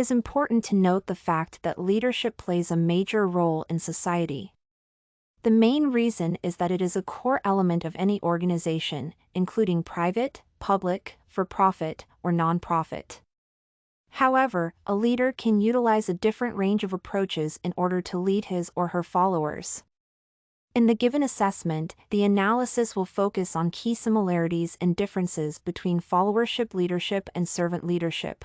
is important to note the fact that leadership plays a major role in society. The main reason is that it is a core element of any organization, including private, public, for-profit, or non-profit. However, a leader can utilize a different range of approaches in order to lead his or her followers. In the given assessment, the analysis will focus on key similarities and differences between followership leadership and servant leadership.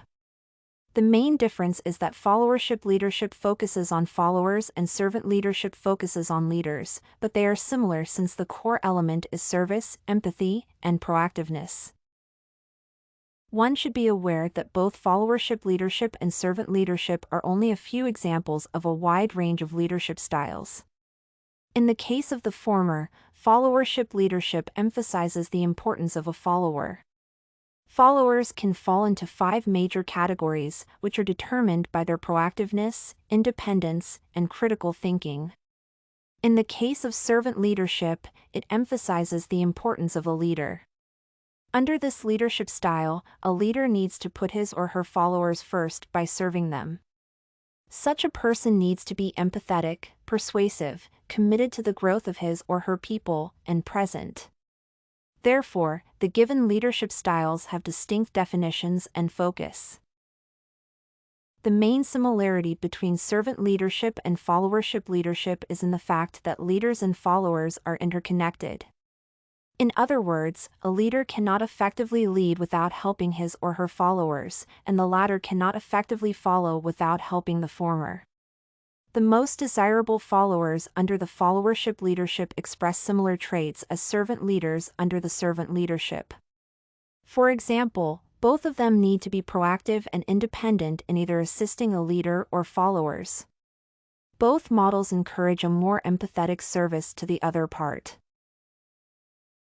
The main difference is that followership leadership focuses on followers and servant leadership focuses on leaders, but they are similar since the core element is service, empathy, and proactiveness. One should be aware that both followership leadership and servant leadership are only a few examples of a wide range of leadership styles. In the case of the former, followership leadership emphasizes the importance of a follower. Followers can fall into 5 major categories, which are determined by their proactiveness, independence, and critical thinking. In the case of servant leadership, it emphasizes the importance of a leader. Under this leadership style, a leader needs to put his or her followers first by serving them. Such a person needs to be empathetic, persuasive, committed to the growth of his or her people, and present. Therefore, the given leadership styles have distinct definitions and focus. The main similarity between servant leadership and followership leadership is in the fact that leaders and followers are interconnected. In other words, a leader cannot effectively lead without helping his or her followers, and the latter cannot effectively follow without helping the former. The most desirable followers under the followership leadership express similar traits as servant leaders under the servant leadership. For example, both of them need to be proactive and independent in either assisting a leader or followers. Both models encourage a more empathetic service to the other part.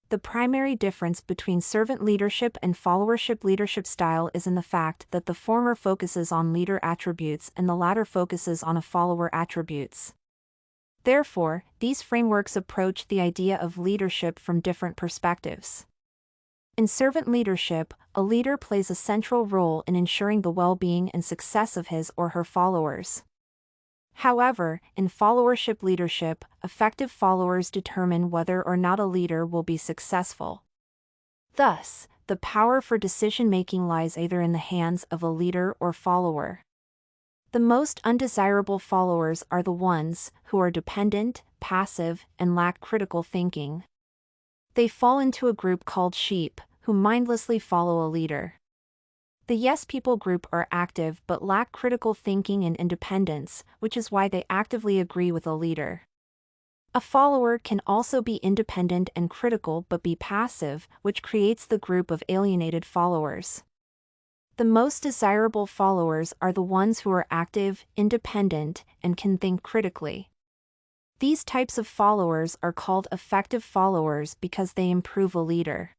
The primary difference between servant leadership and followership leadership style is in the fact that the former focuses on leader attributes and the latter focuses on a follower attributes. Therefore, these frameworks approach the idea of leadership from different perspectives. In servant leadership, a leader plays a central role in ensuring the well-being and success of his or her followers. However, in followership leadership, effective followers determine whether or not a leader will be successful. Thus, the power for decision-making lies either in the hands of a leader or follower. The most undesirable followers are the ones who are dependent, passive, and lack critical thinking. They fall into a group called sheep, who mindlessly follow a leader. The yes people group are active but lack critical thinking and independence, which is why they actively agree with a leader. A follower can also be independent and critical but be passive, which creates the group of alienated followers. The most desirable followers are the ones who are active, independent, and can think critically. These types of followers are called effective followers because they improve a leader.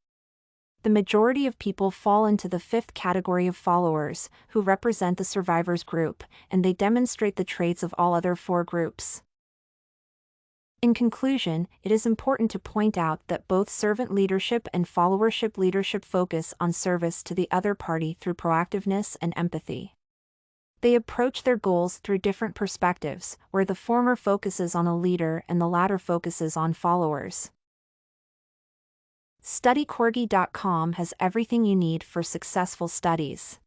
The majority of people fall into the 5th category of followers, who represent the survivors group, and they demonstrate the traits of all other 4 groups. In conclusion, it is important to point out that both servant leadership and followership leadership focus on service to the other party through proactiveness and empathy. They approach their goals through different perspectives, where the former focuses on a leader and the latter focuses on followers. StudyCorgi.com has everything you need for successful studies.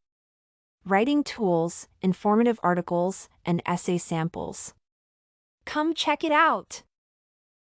Writing tools, informative articles, and essay samples. Come check it out!